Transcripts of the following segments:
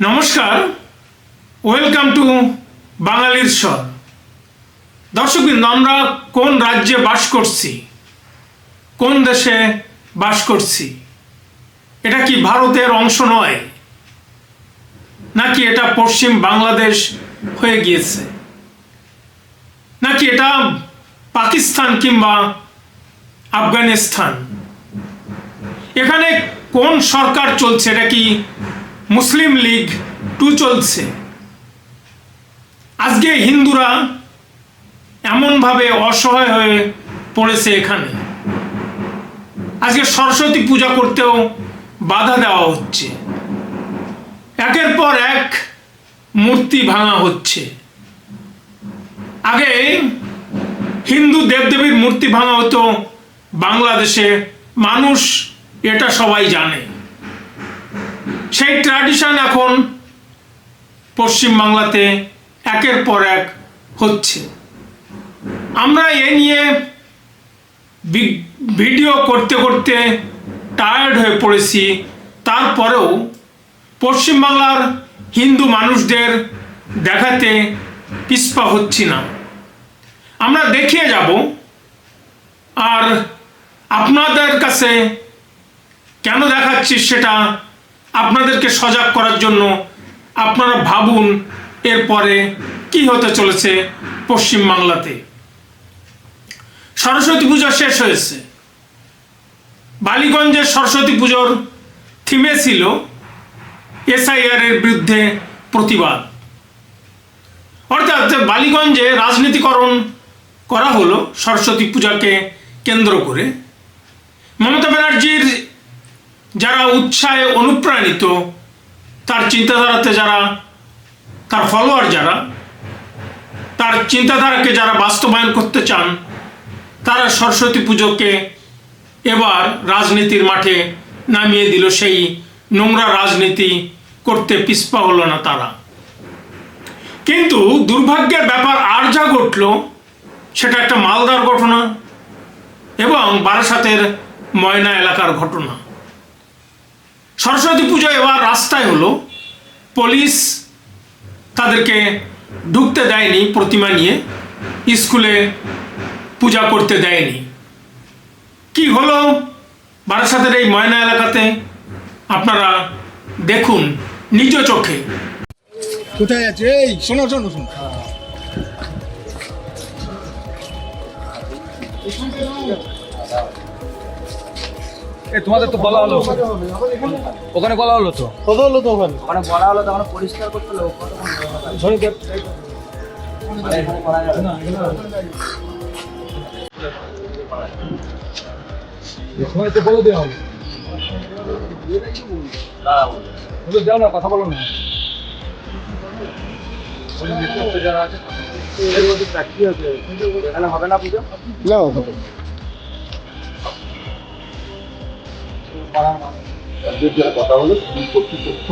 নমস্কার, welcome to বাঙালির স্বর। দর্শকবৃন্দ, আমরা কোন রাজ্যে বাস করছি, কোন দেশে বাস করছি? এটা কি ভারতের অংশ নয়, নাকি এটা পশ্চিম বাংলাদেশ হয়ে গিয়েছে, নাকি এটা পাকিস্তান কিংবা আফগানিস্তান? এখানে কোন সরকার চলছে? এটা কি মুসলিম লীগ 2 চলছে? আজকে হিন্দুরা এমনভাবে অসহায় হয়ে পড়েছে। এখানে আজকে সরস্বতী পূজা করতেও বাধা দেওয়া হচ্ছে, একের পর এক মূর্তি ভাঙা হচ্ছে। আগে হিন্দু দেবদেবীর মূর্তি ভাঙা হতো বাংলাদেশে, মানুষ এটা সবাই জানে। সেই ট্র্যাডিশন এখন পশ্চিম বাংলাতে একের পর এক হচ্ছে। আমরা এ নিয়ে ভিডিও করতে করতে টায়ার্ড হয়ে পড়েছি। তারপরেও পশ্চিমবাংলার হিন্দু মানুষদের দেখাতে পিছপা হচ্ছি না। আমরা দেখিয়ে যাব, আর আপনাদের কাছে কেন দেখাচ্ছি সেটা আপনাদেরকে সজাগ করার জন্য। আপনারা ভাবুন এরপরে কি হতে চলেছে পশ্চিমবাংলাতে। সরস্বতী পূজা শেষ হয়েছে। বালিগঞ্জের সরস্বতী পুজোর থিমে ছিল SIR এর বিরুদ্ধে প্রতিবাদ। অর্থাৎ বালিগঞ্জে রাজনীতিকরণ করা হলো সরস্বতী পূজাকে কেন্দ্র করে। মমতা ব্যানার্জির যারা উৎসাহে অনুপ্রাণিত, তার চিন্তাধারাতে যারা, তার ফলোয়ার যারা, তার চিন্তাধারাকে যারা বাস্তবায়ন করতে চান, তারা সরস্বতী পুজোকে এবার রাজনীতির মাঠে নামিয়ে দিল। সেই নোংরা রাজনীতি করতে পিছপা হলো না তারা। কিন্তু দুর্ভাগ্যের ব্যাপার আর যা ঘটল, সেটা একটা মালদার ঘটনা এবং বারাসাতের ময়না এলাকার ঘটনা। সরস্বতী পুজো এবার রাস্তায় হলো, পুলিশ তাদেরকে ঢুকতে দেয়নি, প্রতিমা নিয়ে স্কুলে পূজা করতে দেয়নি। কি হলো বারাসাতের এই ময়না এলাকাতে, আপনারা দেখুন নিজ চোখে। কোথায় আছে? এই শোনো শোনো শোনো, তোমাদের তো বলা হলো, ওখানে বলা হলো তো, কত হলো তো ওখানে? ওখানে বলা হলো তখন পরিষ্কার করতে হলো। সময় তো বলে দেওয়া হবে, যাও না, কথা বলো না। যারা আছে এর মধ্যে প্র্যাকটিস আছে, এখানে হবে না পুজো। না হবে কথা হলো কর্তৃপক্ষ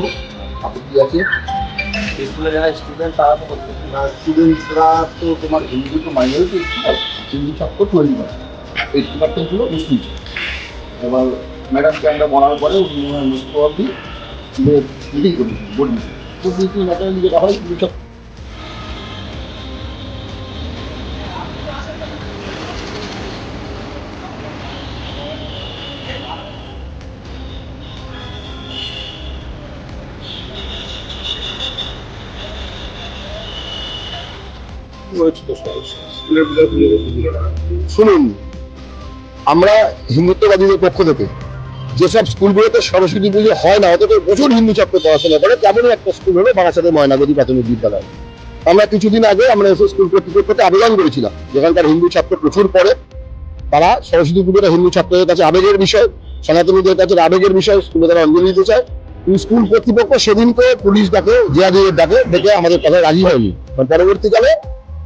আপত্তি আছে। স্কুলে যারা স্টুডেন্ট তারা তো স্টুডেন্টসরা তো তোমার হিন্দু তো মাইনরিটি, হিন্দু ছাত্র তৈরি করে, এই ডিপার্টমেন্ট ছিল মুসলিম। এবার ম্যাডামকে আমরা বলার পরে মুসলিম মিটিং করি, board meeting. Board meeting naturally যেটা হয় হিন্দু ছাত্র শুনুন, আমরা হিন্দুত্ববাদীদের পক্ষ থেকে যেসব স্কুলগুলোতে সরস্বতী পুজো হয় না, অথচ প্রচুর হিন্দু ছাত্র পড়াশোনা করে, তেমনই একটা স্কুল হলো বারাসাতের ময়নাগতি প্রাথমিক বিদ্যালয়। আমরা কিছুদিন আগে আমরা এসে স্কুল কর্তৃপক্ষকে আবেদন করেছিলাম, যেখানকার হিন্দু ছাত্র প্রচুর পড়ে, তারা সরস্বতী পুজোটা হিন্দু ছাত্রদের কাছে আবেগের বিষয়, সনাতনীদের কাছে আবেগের বিষয়, স্কুলে তারা অঞ্জলি দিতে চায়। কিন্তু স্কুল কর্তৃপক্ষ সেদিনকে পুলিশ ডাকে, জিয়াদের ডাকে, ডেকে আমাদের কথায় রাজি হয়নি। পরবর্তীকালে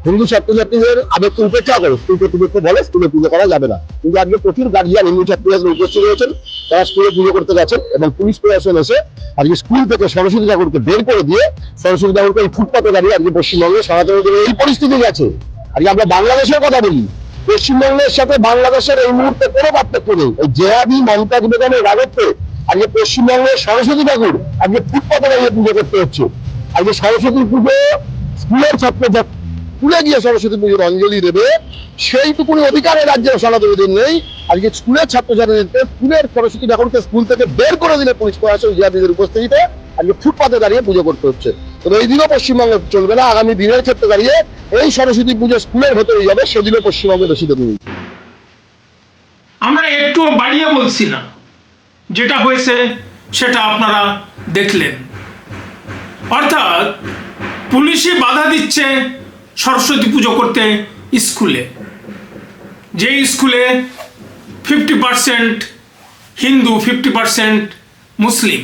হিন্দু ছাত্রছাত্রীদের আবেগকে উপেক্ষা করে স্কুল কর্তৃপক্ষ বলে স্কুলে পুজো করা যাবে না। কিন্তু আজকে প্রচুর গার্জিয়ান হিন্দু ছাত্রীরা উপস্থিত হয়েছেন, তারা স্কুলে পুজো করতে গেছেন, এবং পুলিশ প্রশাসন এসে আজকে স্কুল থেকে সরস্বতী ঠাকুরকে বের করে দিয়ে সরস্বতী ঠাকুরকে এই ফুটপাতে দাঁড়িয়ে আজকে পশ্চিমবঙ্গে সনাতনীদের এই পরিস্থিতি গেছে। আজকে আমরা বাংলাদেশের কথা বলি, পশ্চিমবঙ্গের সাথে বাংলাদেশের এই মুহূর্তে কোনো পার্থক্য নেই। এই জেহাদি মমতা বেগমের রাজত্বে আজকে পশ্চিমবঙ্গের সরস্বতী ঠাকুর আজকে ফুটপাতে দাঁড়িয়ে পুজো করতে হচ্ছে। আজকে সরস্বতী পুজো স্কুলের ছাত্র স্কুলে গিয়ে সরস্বতী পুজোর অঞ্জলি দেবে, সেইটুকুনি অধিকারের রাজ্যের সনাতনীদের নেই। আজকে স্কুলের ছাত্রছাত্রীদেরকে স্কুলের সরস্বতী ঠাকুরকে স্কুল থেকে বের করে দিলে পুলিশ প্রশাসন জিয়াদের উপস্থিতিতে আজকে ফুটপাতে দাঁড়িয়ে পুজো করতে হচ্ছে। তবে এই দিনও পশ্চিমবঙ্গে চলবে না। আগামী দিনের ক্ষেত্রে দাঁড়িয়ে এই সরস্বতী পুজো স্কুলের ভেতরে যাবে, সেদিনও পশ্চিমবঙ্গে দোষিত নেই। আমরা একটু বাড়িয়ে বলছি না, যেটা হয়েছে সেটা আপনারা দেখলেন। অর্থাৎ পুলিশই বাধা দিচ্ছে সরস্বতী পুজো করতে স্কুলে, যে স্কুলে 50% হিন্দু 50% মুসলিম।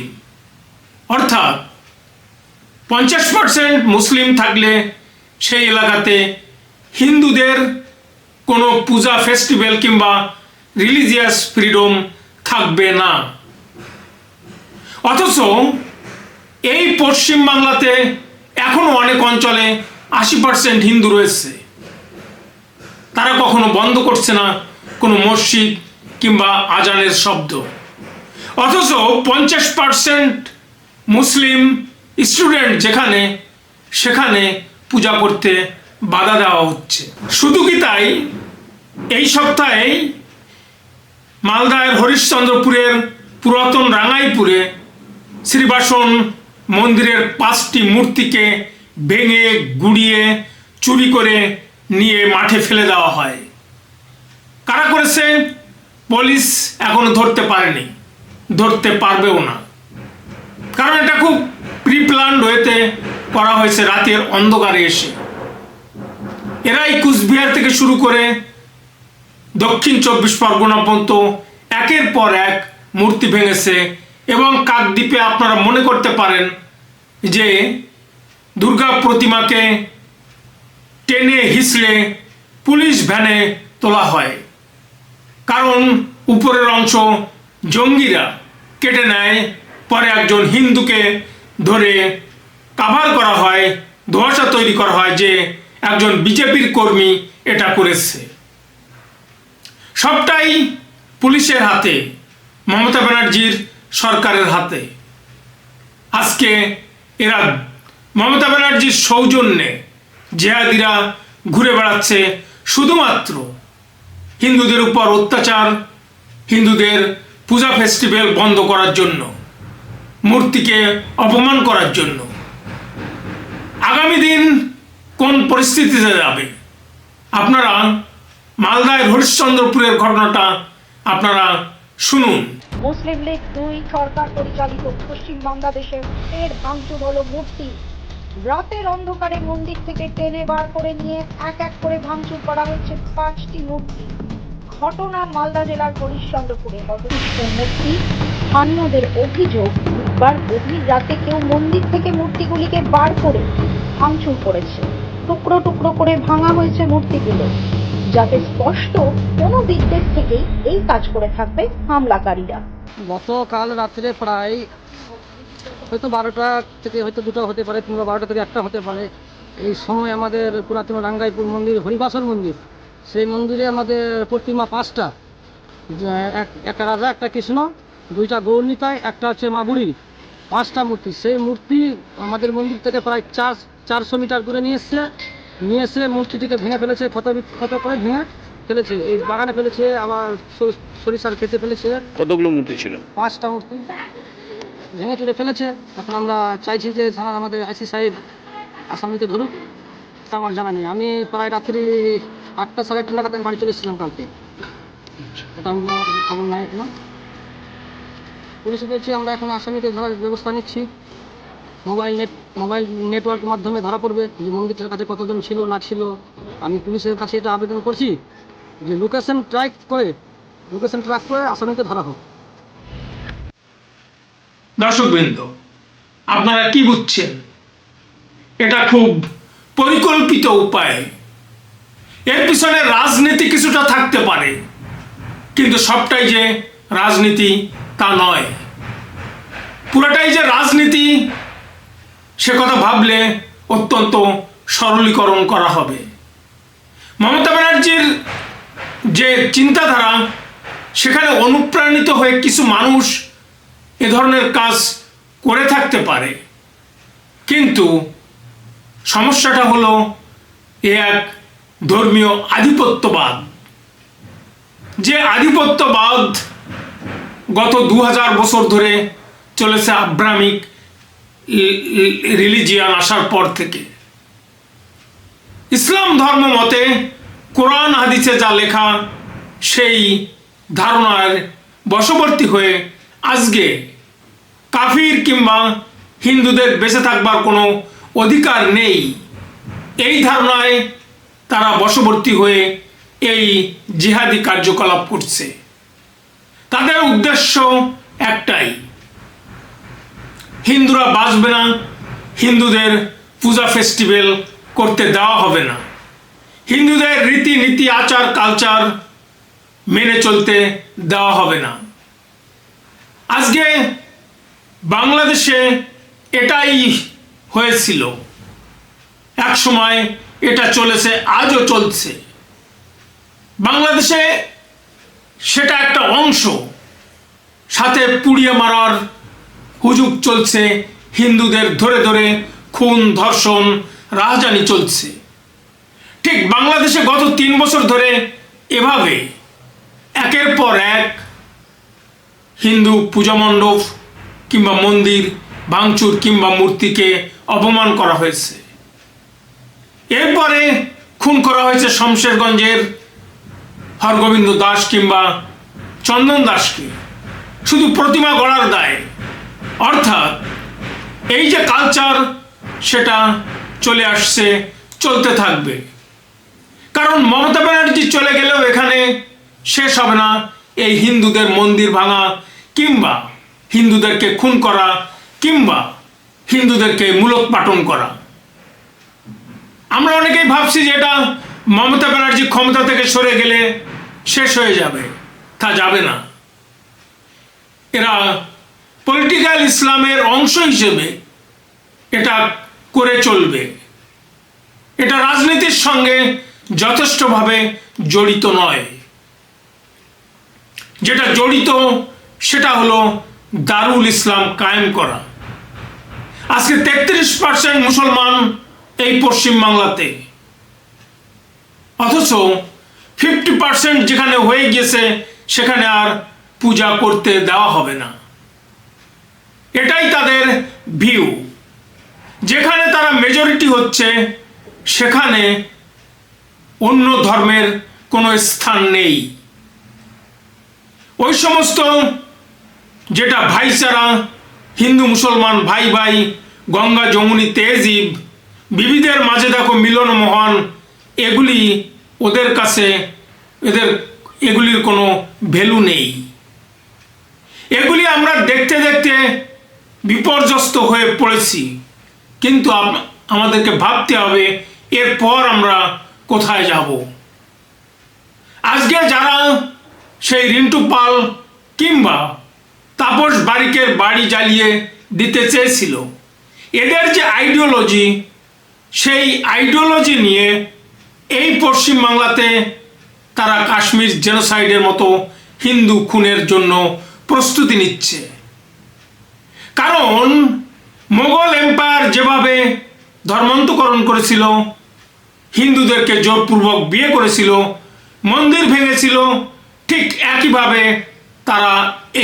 অর্থাৎ 50% মুসলিম থাকলে সেই এলাকাতে হিন্দুদের কোনো পূজা ফেস্টিভ্যাল কিংবা রিলিজিয়াস ফ্রিডম থাকবে না। অথচ এই পশ্চিম বাংলাতে এখনো অনেক অঞ্চলে 80% হিন্দু রয়েছে, তারা কখনো বন্ধ করছে না কোনো মসজিদ কিংবা আজানের শব্দ। অথচ 50% মুসলিম স্টুডেন্ট যেখানে, সেখানে পূজা করতে বাধা দেওয়া হচ্ছে। শুধু কি তাই, এই সপ্তাহে মালদার হরিশ্চন্দ্রপুরের পুরাতন রাঙ্গাইপুরে শ্রীবাসন মন্দিরের 5টি মূর্তিকে ভেঙে গুড়িয়ে চুরি করে নিয়ে মাঠে ফেলে দেওয়া হয়। কারা করেছে পুলিশ এখনো ধরতে পারেনি, ধরতে পারবেও না, কারণ এটা খুব প্রিপ্ল্যান্ড হয়েতে করা হয়েছে রাতের অন্ধকারে এসে। এরাই কুচবিহার থেকে শুরু করে দক্ষিণ 24 পরগনা পর্যন্ত একের পর এক মূর্তি ভেঙেছে। এবং কাকদ্বীপে আপনারা মনে করতে পারেন যে দুর্গা প্রতিমাকে টেনে হিঁচড়ে পুলিশ ভ্যানে তোলা হয়, কারণ উপরের অংশ জঙ্গিরা কেটে নেয়, পরে একজন হিন্দুকে ধরে কাভার করা হয়, ধোঁয়াশা তৈরি করা হয় যে একজন বিজেপির কর্মী এটা করেছে। সবটাই পুলিশের হাতে, মমতা ব্যানার্জির সরকারের হাতে। আজকে এরা মমতা ব্যানার্জির সৌজন্যে জেহাদিরা ঘুরে বেড়াচ্ছে শুধুমাত্র হিন্দুদের উপর অত্যাচার, হিন্দুদের পূজা ফেস্টিভ্যাল বন্ধ করার জন্য, মূর্তিকে অপমান করার জন্য। আগামী দিন কোন পরিস্থিতিতে যাবে আপনারা মালদায় হরিশ্চন্দ্রপুরের ঘটনাটা আপনারা শুনুন। মুসলিম লীগ 2 সরকার পরিচালিত পশ্চিম বাংলাদেশে ফের ভাঙচুর হলো মূর্তি। রাতের অন্ধকারে মন্দির থেকে টেনে বার করে নিয়ে এক এক করে ভাঙচুর করা হয়েছে 5টি মূর্তি। ঘটনা মালদা জেলার হরিশ্চন্দ্রপুরে অবস্থিত মূর্তি। স্থানীয়দের অভিযোগ, বুধবার গভীর রাতে কেউ মন্দির থেকে মূর্তিগুলিকে বার করে ভাঙচুর করেছে। টুকরো টুকরো করে ভাঙা হয়েছে মূর্তিগুলো, যাতে স্পষ্ট কোনো বিদ্বেষ থেকেই এই কাজ করে থাকবে হামলাকারীরা। গতকাল রাত্রে প্রায় হয়তো 12টা থেকে হয়তো 2টা হতে পারে, কিংবা 12টা থেকে 1টা হতে পারে। এই সময় আমাদের পুরাতন রাঙ্গাইপুর মন্দির, হরিবাসন মন্দির, সেই মন্দিরে আমাদের প্রতিমা 5টা, একটা রাজা, একটা কৃষ্ণ, 2টা গৌরনীতায়, একটা হচ্ছে মা বুড়ি, 5টা মূর্তি। সেই মূর্তি আমাদের মন্দির থেকে প্রায় 400 মিটার দূরে নিয়ে এসে মূর্তিটিকে ভেঙে ফেলেছে, ক্ষত করে ভেঙে ফেলেছে, এই বাগানে ফেলেছে, আবার সরিষার খেতে ফেলেছে। কতগুলো মূর্তি ছিল? 5টা মূর্তি ভেঙে চুরে ফেলেছে। এখন আমরা চাইছি যে আমাদের আইসি সাহেব আসামিকে ধরুক, তা আমার জানা নেই। আমি প্রায় রাত্রি 8টা সাড়ে 8টা নাগাদ বাড়ি চলে এসেছিলাম কালকে, এটা খবর নাই এখনো। পুলিশে পেয়েছি, আমরা এখন আসামিকে ধরার ব্যবস্থা নিচ্ছি। মোবাইল নেটওয়ার্কের মাধ্যমে ধরা পড়বে যে মন্দিরটার কাছে কতজন ছিল না ছিল। আমি পুলিশের কাছে এটা আবেদন করছি যে লোকেশন ট্র্যাক করে আসামিকে ধরা হোক। দর্শকবৃন্দ, আপনারা কি বুঝছেন? এটা খুব পরিকল্পিত উপায়। এর পিছনে রাজনীতি কিছুটা থাকতে পারে, কিন্তু সবটাই যে রাজনীতি তা নয়। পুরোটাই যে রাজনীতি সে কথা ভাবলে অত্যন্ত সরলীকরণ করা হবে। মমতা ব্যানার্জির যে চিন্তাধারা, সেখানে অনুপ্রাণিত হয়ে কিছু মানুষ এ ধরনের কাজ করে থাকতে পারে, কিন্তু সমস্যাটা হলো এ এক ধর্মীয় আধিপত্যবাদ। যে আধিপত্যবাদ গত 2000 বছর ধরে চলেছে আব্রাহামিক রিলিজিয়ান আসার পর থেকে। ইসলাম ধর্ম মতে কোরআন হাদিসে যা লেখা সেই ধারণার বশবর্তী হয়ে আজকে কাফির কিংবা হিন্দুদের বেঁচে থাকবার কোনো অধিকার নেই, এই ধারণায় তারা বশবর্তী হয়ে এই জিহাদি কার্যকলাপ করছে। তাদের উদ্দেশ্য একটাই, হিন্দুরা বাঁচবে না, হিন্দুদের পূজা ফেস্টিভ্যাল করতে দেওয়া হবে না, হিন্দুদের রীতিনীতি আচার কালচার মেনে চলতে দেওয়া হবে না। আজকে বাংলাদেশে এটাই হয়েছিল, এক সময় এটা চলেছে, আজও চলছে। বাংলাদেশে সেটা একটা অংশ, সাথে পুড়িয়ে মারার হুজুগ চলছে, হিন্দুদের ধরে ধরে খুন ধর্ষণ রাহাজানি চলছে। ঠিক বাংলাদেশে গত 3 বছর ধরে এভাবে একের পর এক হিন্দু পূজা মণ্ডপ কিংবা মন্দির ভাঙচুর কিংবা মূর্তিকে অপমান করা হয়েছে। এরপরে খুন করা হয়েছে শমশেরগঞ্জের হরগোবিন্দ দাস কিংবা চন্দন দাসকে, শুধু প্রতিমা গড়ার দায়। অর্থাৎ এই যে কালচার, সেটা চলে আসছে, চলতে থাকবে। কারণ মমতা ব্যানার্জি চলে গেলেও এখানে শেষ হবে না এই হিন্দুদের মন্দির ভাঙা কিংবা হিন্দুদেরকে খুন করা কিংবা হিন্দুদেরকে মূলোৎপাটন করা। আমরা অনেকেই ভাবছি যে এটা মমতা ব্যানার্জি ক্ষমতা থেকে সরে গেলে শেষ হয়ে যাবে, তা যাবে না। এরা পলিটিক্যাল ইসলামের অংশ হিসেবে এটা করে চলবে। এটা রাজনীতির সঙ্গে যথেষ্টভাবে জড়িত নয়। যেটা জড়িত সেটা হলো দারুল ইসলাম কায়েম করা। আজকে 33% মুসলমান এই পশ্চিমবাংলাতে, অথচ 50% যেখানে হয়ে গিয়েছে সেখানে আর পূজা করতে দেওয়া হবে না। এটাই তাদের ভিউ। যেখানে তারা মেজরিটি হচ্ছে সেখানে অন্য ধর্মের কোনো স্থান নেই। ওই সমস্ত যেটা ভাইচারা, হিন্দু মুসলমান ভাই ভাই, গঙ্গা যমুনি তেহজিব, বিবিধের মাঝে দেখো মিলন মহান, এগুলি ওদের কাছে এগুলির কোনো ভ্যালু নেই। এগুলি আমরা দেখতে দেখতে বিপর্যস্ত হয়ে পড়েছি, কিন্তু আমাদেরকে ভাবতে হবে এরপর আমরা কোথায় যাব। আজকে যারা সেই রিন্টু পাল কিংবা তাপস বারিকের বাড়ি জ্বালিয়ে দিতে চেয়েছিল, এদের যে আইডিওলজি, সেই আইডিওলজি নিয়ে এই পশ্চিমবাংলাতে তারা কাশ্মীর জেনোসাইডের মতো হিন্দু খুনের জন্য প্রস্তুতি নিচ্ছে। কারণ মোগল এম্পায়ার যেভাবে ধর্মান্তকরণ করেছিল, হিন্দুদেরকে জোরপূর্বক বিয়ে করেছিল, মন্দির ভেঙেছিল, ঠিক একইভাবে তারা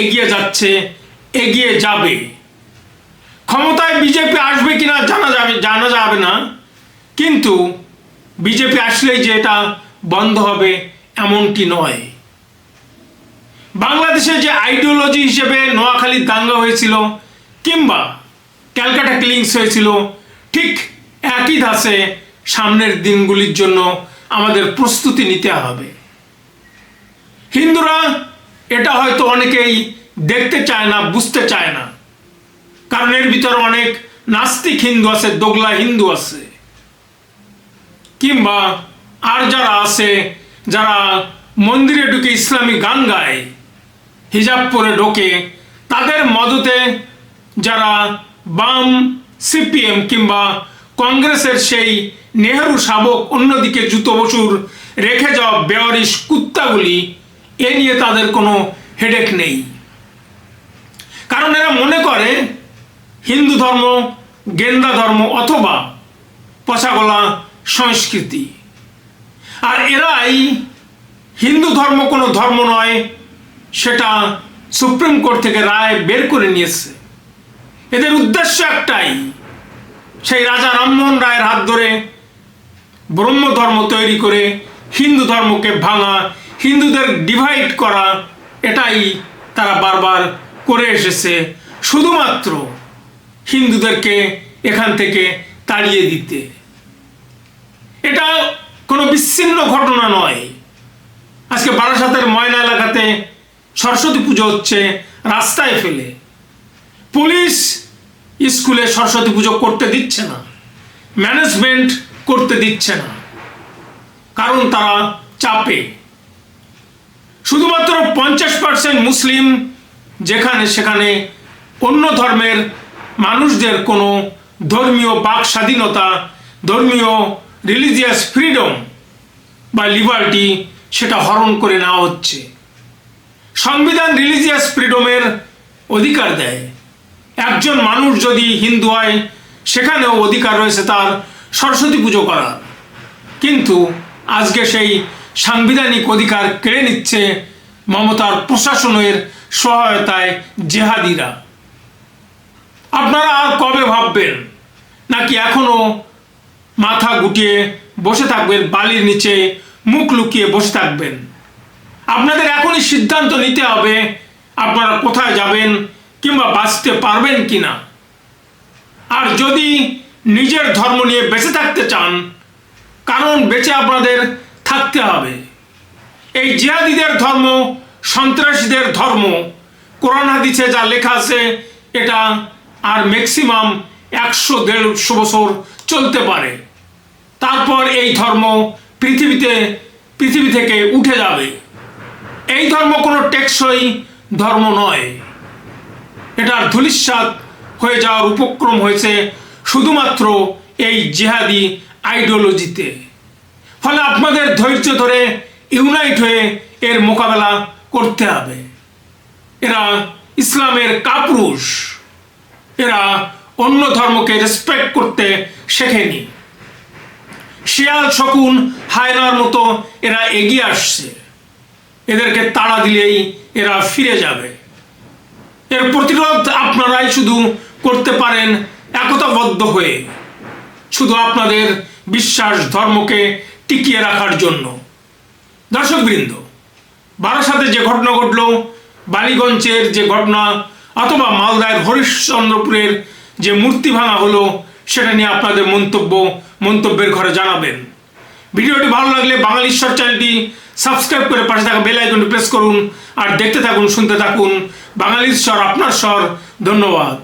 এগিয়ে যাচ্ছে, এগিয়ে যাবে। ক্ষমতায় বিজেপি আসবে কিনা জানা যাবে না, কিন্তু বিজেপি আসলেই যে এটা বন্ধ হবে এমনটি নয়। বাংলাদেশে যে আইডিওলজি হিসেবে নোয়াখালীর দাঙ্গা হয়েছিল কিংবা ক্যালকাটা কিলিংস হয়েছিল, ঠিক একই ধাঁচে সামনের দিনগুলির জন্য আমাদের প্রস্তুতি নিতে হবে। হিন্দুরা এটা হয়তো অনেকেই দেখতে চায় না, বুঝতে চায় না, কারণ এর ভিতরে অনেক নাস্তিক হিন্দু আছে, দোগলা হিন্দু আছে, কিংবা আর যারা আছে যারা মন্দিরে ঢুকে ইসলামী গান গায়, হিজাব পরে ঢোকে, তাদের মদতে যারা বাম, সিপিএম কিংবা কংগ্রেসের সেই নেহেরু শাবক, অন্যদিকে জুতো বসুর রেখে যাওয়া বেওয়ারিশ কুত্তাগুলি, এ নিয়ে তাদের কোনো হেডেক নেই। কারণ এরা মনে করে হিন্দু ধর্ম গেন্দা ধর্ম অথবা পচাগলা সংস্কৃতি, আর এরাই হিন্দু ধর্ম কোনো ধর্ম নয় সেটা সুপ্রিম কোর্ট থেকে রায় বের করে নিয়েছে। এদের উদ্দেশ্য একটাই, সেই রাজা রামমোহন রায়ের হাত ধরে ব্রহ্ম ধর্ম তৈরি করে হিন্দু ধর্মকে ভাঙা, হিন্দুদের ডিভাইড করা, এটাই তারা বারবার করে এসেছে, শুধুমাত্র হিন্দুদেরকে এখান থেকে তাড়িয়ে দিতে। এটা কোনো বিচ্ছিন্ন ঘটনা নয়। আজকে বারাসাতের ময়না এলাকাতে সরস্বতী পুজো হচ্ছে রাস্তায় ফেলে, পুলিশ স্কুলে সরস্বতী পুজো করতে দিচ্ছে না, ম্যানেজমেন্ট করতে দিচ্ছে না, কারণ তারা চাপে। শুধুমাত্র 50% মুসলিম, যেখানে সেখানে অন্য ধর্মের মানুষদের কোনো ধর্মীয় বাক স্বাধীনতা, ধর্মীয় রিলিজিয়াস ফ্রিডম বা লিবার্টি সেটা হরণ করে নেওয়া হচ্ছে। সংবিধান রিলিজিয়াস ফ্রিডমের অধিকার দেয়। একজন মানুষ যদি হিন্দু হয় সেখানেও অধিকার রয়েছে তার সরস্বতী পুজো করার, কিন্তু আজকে সেই সাংবিধানিক অধিকার কেড়ে নিচ্ছে মমতার প্রশাসনের সহায়তায় জেহাদিরা। আপনারা আর কবে ভাববেন, নাকি এখনো মাথা গুটিয়ে বসে থাকবেন, বালির নিচে মুখ লুকিয়ে বসে থাকবেন? আপনাদের এখনই সিদ্ধান্ত নিতে হবে আপনারা কোথায় যাবেন কিংবা বাঁচতে পারবেন কিনা। আর যদি নিজের ধর্ম নিয়ে বেঁচে থাকতে চান, কারণ বেঁচে আপনাদের থাকতে হবে। এই জিহাদিদের ধর্ম, সন্ত্রাসীদের ধর্ম, কোরআন হাদিসে যা লেখা আছে এটা আর ম্যাক্সিমাম 100-150 বছর চলতে পারে, তারপর এই ধর্ম পৃথিবী থেকে উঠে যাবে। এই ধর্ম কোনো টেকসই ধর্ম নয়, এটার ধূলিসাৎ হয়ে যাওয়ার উপক্রম হয়েছে শুধুমাত্র এই জিহাদি আইডিওলজিতে। ফলে আপনাদের ধৈর্য ধরে ইউনাইট হয়ে এর মোকাবেলা করতে হবে। এরা ইসলামের কাপুরুষ, এরা অন্য ধর্মকে রেসপেক্ট করতে শেখেনি। শিয়াল শকুন হায়নার মতো এরা এগিয়ে আসছে, এদেরকে তাড়া দিলেই এরা ফিরে যাবে। এর প্রতিরোধ আপনারাই শুধু করতে পারেন একতাবদ্ধ হয়ে, শুধু আপনাদের বিশ্বাস ধর্মকে টিকিয়ে রাখার জন্য। দর্শকবৃন্দ, বারাসাতে যে ঘটনা ঘটল, বালিগঞ্জের যে ঘটনা, অথবা মালদার হরিশ্চন্দ্রপুরের যে মূর্তি ভাঙা হলো, সেটা নিয়ে আপনাদের মন্তব্যের ঘরে জানাবেন। ভিডিওটি ভালো লাগলে বাঙালিশ্বর চ্যানেলটি সাবস্ক্রাইব করে পাশে থাকা বেল আইকনটি প্রেস করুন, আর দেখতে থাকুন, শুনতে থাকুন বাঙালিশ্বর, আপনার স্বর। ধন্যবাদ।